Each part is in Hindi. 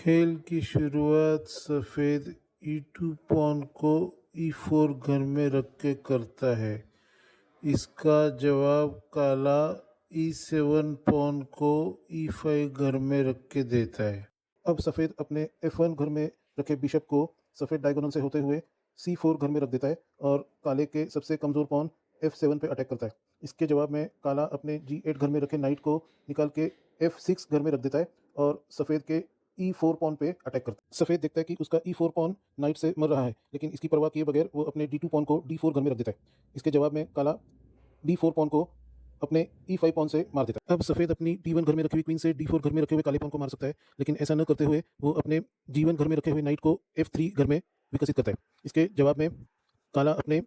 खेल की शुरुआत सफ़ेद ई2 पॉन को ई4 घर में रख के करता है। इसका जवाब काला ई7 पॉन को ई5 घर में रख के देता है। अब सफ़ेद अपने F1 घर में रखे बिशप को सफ़ेद डायगोनल से होते हुए C4 घर में रख देता है और काले के सबसे कमज़ोर पॉन F7 पे अटैक करता है। इसके जवाब में काला अपने G8 घर में रखे नाइट को निकाल के F6 घर में रख देता है और सफ़ेद के E4 पॉन पे अटैक करता है। सफ़ेद देखता है कि उसका E4 पॉन नाइट से मर रहा है, लेकिन इसकी परवाह किए बगैर वो अपने D2 पॉन को D4 घर में रख देता है। इसके जवाब में काला D4 पॉन को अपने E5 पॉन से मार देता है। अब सफ़ेद अपनी D1 घर में रखी हुई क्वीन से D4 घर में रखे हुए काले पॉन को मार सकता है, लेकिन ऐसा न करते हुए वो अपने G1 घर में रखे हुए नाइट को F3 घर में विकसित करता है। इसके जवाब में काला अपने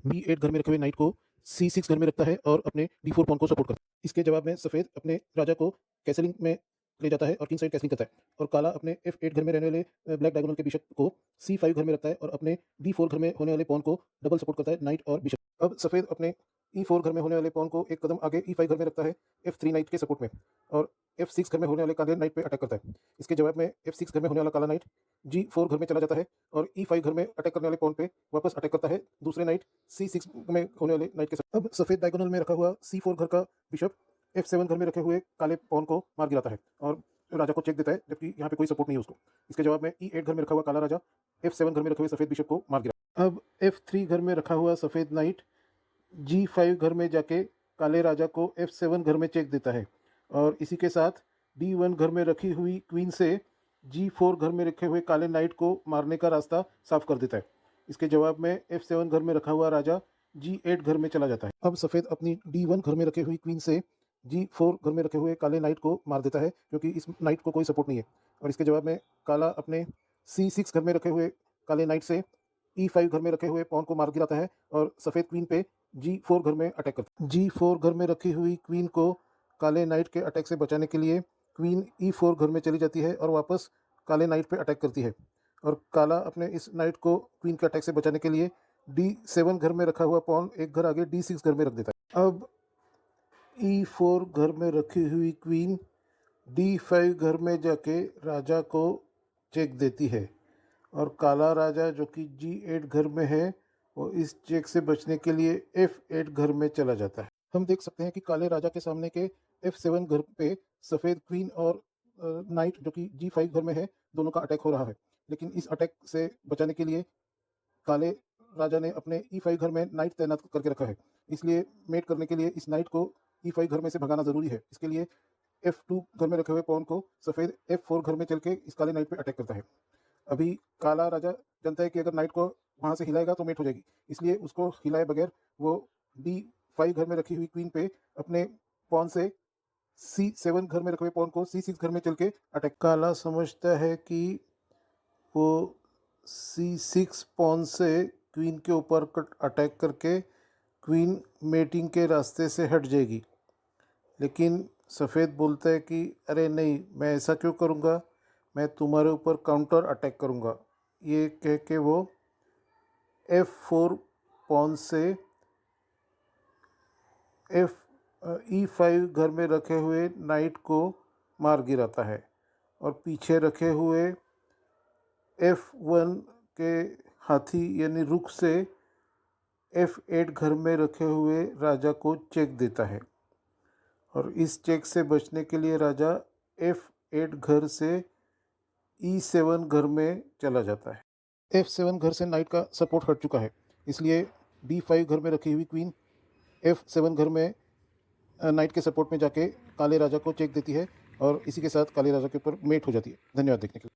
B8 घर में रखे हुए नाइट को C6 घर में रखता है और अपने D4 पॉन को सपोर्ट करता है। इसके जवाब में सफ़ेद अपने राजा को कैसलिंग में ले जाता है और किंग साइड कैसलिंग करता है और काला अपने F8 घर में रहने वाले ब्लैक डायगोनल के बिशप को C5 घर में रखता है और अपने D4 घर में होने वाले पॉन को डबल सपोर्ट करता है, नाइट और बिशप। अब सफ़ेद अपने E4 घर में होने वाले पॉन को एक कदम आगे E5 घर में रखता है F3 नाइट के सपोर्ट में और F6 घर में होने वाले काले नाइट पे अटैक करता है। इसके जवाब में F6 घर में होने वाला काला नाइट G4 घर में चला जाता है और E5 घर में अटैक करने वाले पॉन पे वापस अटैक करता है दूसरे नाइट C6 में होने वाले नाइट के साथ। अब सफ़ेद डायगोनल में रखा हुआ C4 घर का बिशप F7 घर में रखे हुए काले पॉन को मार गिराता है और राजा को चेक देता है, जबकि यहाँ पे कोई सपोर्ट नहीं है उसको। इसके जवाब में E8 घर में रखा हुआ काला राजा F7 घर में रखे हुए सफ़ेद बिशप को मार गिरा। अब F3 घर में रखा हुआ सफ़ेद नाइट G5 घर में जाके काले राजा को F7 घर में चेक देता है और इसी के साथ D1 घर में रखी हुई क्वीन से G4 घर में रखे हुए काले नाइट को मारने का रास्ता साफ कर देता है। इसके जवाब में F7 घर में रखा हुआ राजा G8 घर में चला जाता है। अब सफ़ेद अपनी D1 घर में रखे हुई क्वीन से G4 घर में रखे हुए काले नाइट को मार देता है, क्योंकि इस नाइट को कोई सपोर्ट नहीं है और इसके जवाब में काला अपने C6 घर में रखे हुए काले नाइट से E5 घर में रखे हुए पॉन को मार गिराता है और सफ़ेद क्वीन पे G4 घर में अटैक करता है। G4 घर में रखी हुई क्वीन को काले नाइट के अटैक से बचाने के लिए क्वीन E4 घर में चली जाती है और वापस काले नाइट पे अटैक करती है और काला अपने इस नाइट को क्वीन के अटैक से बचाने के लिए D7 घर में रखा हुआ पॉन एक घर आगे D6 घर में रख देता है। अब E4 घर में रखी हुई क्वीन D5 घर में जाके राजा को चेक देती है और काला राजा जो कि G8 घर में है, वो इस चेक से बचने के लिए F8 घर में चला जाता है। हम देख सकते हैं कि काले राजा के सामने के F7 घर पे सफ़ेद क्वीन और नाइट जो कि G5 घर में है, दोनों का अटैक हो रहा है, लेकिन इस अटैक से बचाने के लिए काले राजा ने अपने E5 घर में नाइट तैनात करके रखा है। इसलिए मेट करने के लिए इस नाइट को E5 घर में से भगाना ज़रूरी है। इसके लिए F2 घर में रखे हुए पॉन को सफ़ेद F4 घर में चल के इस काले नाइट पे अटैक करता है। अभी काला राजा जानता है कि अगर नाइट को वहाँ से हिलाएगा तो मेट हो जाएगी, इसलिए उसको हिलाए बगैर वो D5 घर में रखी हुई क्वीन पे अपने पॉन से C7 घर में रखे हुए पॉन को C6 घर में चल के अटैक। काला समझता है कि वो C6 पॉन से क्वीन के ऊपर अटैक करके क्वीन मेटिंग के रास्ते से हट जाएगी, लेकिन सफ़ेद बोलता है कि अरे नहीं, मैं ऐसा क्यों करूँगा, मैं तुम्हारे ऊपर काउंटर अटैक करूँगा। ये कह के वो F4 पॉन से E5 घर में रखे हुए नाइट को मार गिराता है और पीछे रखे हुए F1 के हाथी यानी रुख से F8 घर में रखे हुए राजा को चेक देता है और इस चेक से बचने के लिए राजा F8 घर से E7 घर में चला जाता है। F7 घर से नाइट का सपोर्ट हट चुका है, इसलिए D5 घर में रखी हुई क्वीन F7 घर में नाइट के सपोर्ट में जाके काले राजा को चेक देती है और इसी के साथ काले राजा के ऊपर मेट हो जाती है। धन्यवाद देखने के लिए।